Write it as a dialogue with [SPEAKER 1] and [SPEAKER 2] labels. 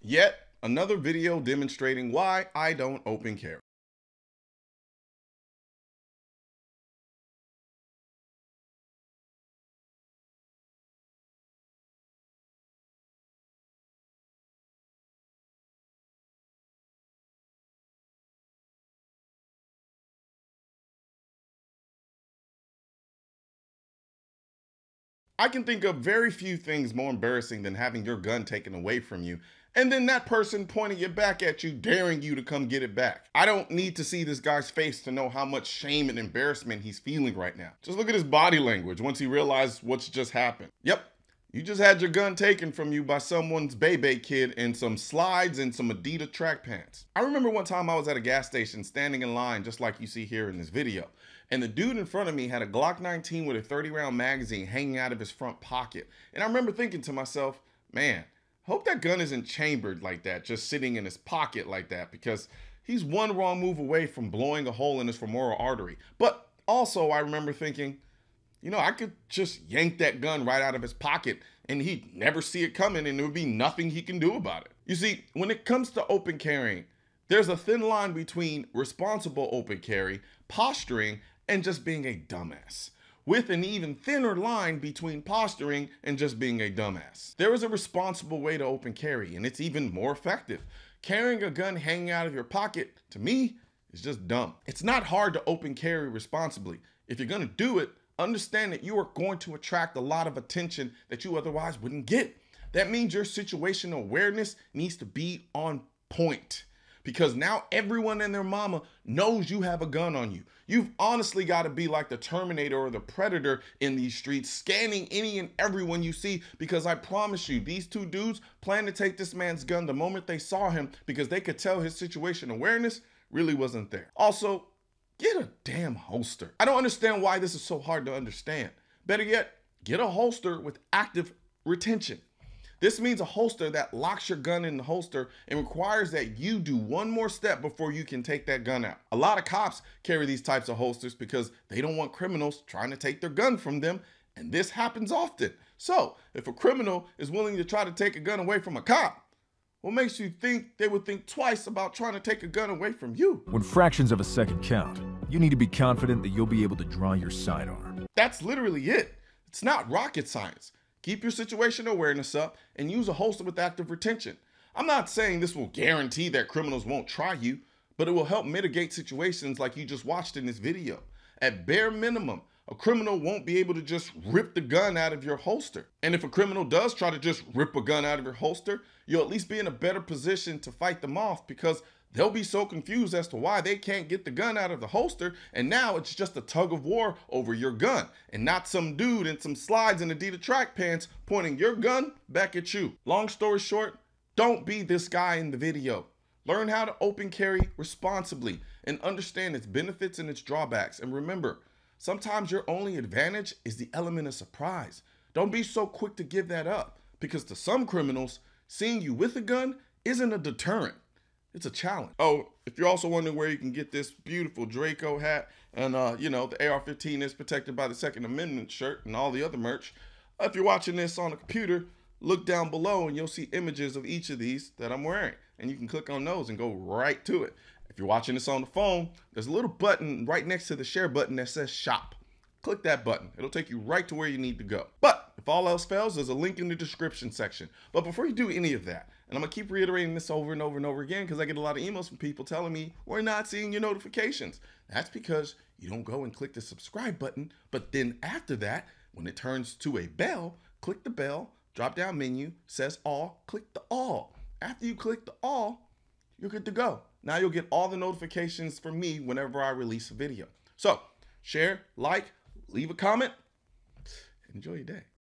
[SPEAKER 1] Yet another video demonstrating why I don't open carry. I can think of very few things more embarrassing than having your gun taken away from you, and then that person pointing it back at you, daring you to come get it back. I don't need to see this guy's face to know how much shame and embarrassment he's feeling right now. Just look at his body language once he realized what's just happened. Yep, you just had your gun taken from you by someone's baby kid in some slides and some Adidas track pants. I remember one time I was at a gas station standing in line just like you see here in this video. And the dude in front of me had a Glock 19 with a 30-round magazine hanging out of his front pocket. And I remember thinking to myself, man, hope that gun isn't chambered like that, just sitting in his pocket like that, because he's one wrong move away from blowing a hole in his femoral artery. But also I remember thinking, you know, I could just yank that gun right out of his pocket and he'd never see it coming and there would be nothing he can do about it. You see, when it comes to open carrying, there's a thin line between responsible open carry, posturing, and just being a dumbass, with an even thinner line between posturing and just being a dumbass. There is a responsible way to open carry, and it's even more effective. Carrying a gun hanging out of your pocket, to me, is just dumb. It's not hard to open carry responsibly. If you're gonna do it, understand that you are going to attract a lot of attention that you otherwise wouldn't get. That means your situational awareness needs to be on point, because now everyone and their mama knows you have a gun on you. You've honestly got to be like the Terminator or the Predator in these streets, scanning any and everyone you see, because I promise you, these two dudes plan to take this man's gun the moment they saw him, because they could tell his situation awareness really wasn't there. Also, get a damn holster. I don't understand why this is so hard to understand. Better yet, get a holster with active retention. This means a holster that locks your gun in the holster and requires that you do one more step before you can take that gun out. A lot of cops carry these types of holsters because they don't want criminals trying to take their gun from them, and this happens often. So, if a criminal is willing to try to take a gun away from a cop, what makes you think they would think twice about trying to take a gun away from you?
[SPEAKER 2] When fractions of a second count, you need to be confident that you'll be able to draw your sidearm.
[SPEAKER 1] That's literally it. It's not rocket science. Keep your situational awareness up and use a holster with active retention. I'm not saying this will guarantee that criminals won't try you, but it will help mitigate situations like you just watched in this video. At bare minimum, a criminal won't be able to just rip the gun out of your holster. And if a criminal does try to just rip a gun out of your holster, you'll at least be in a better position to fight them off, because they'll be so confused as to why they can't get the gun out of the holster, and now it's just a tug of war over your gun, and not some dude in some slides and Adidas track pants pointing your gun back at you. Long story short, don't be this guy in the video. Learn how to open carry responsibly and understand its benefits and its drawbacks. And remember, sometimes your only advantage is the element of surprise. Don't be so quick to give that up, because to some criminals, seeing you with a gun isn't a deterrent. It's a challenge. Oh, if you're also wondering where you can get this beautiful Draco hat and, you know, the AR-15 is protected by the Second Amendment shirt and all the other merch, if you're watching this on a computer, look down below and you'll see images of each of these that I'm wearing. And you can click on those and go right to it. If you're watching this on the phone, there's a little button right next to the share button that says shop. Click that button. It'll take you right to where you need to go. But if all else fails, there's a link in the description section. But before you do any of that, and I'm gonna keep reiterating this over and over and over again, because I get a lot of emails from people telling me we're not seeing your notifications. That's because you don't go and click the subscribe button, but then after that, when it turns to a bell, click the bell, drop down menu, says all, click the all. After you click the all, you're good to go. Now you'll get all the notifications from me whenever I release a video. So share, like, leave a comment, enjoy your day.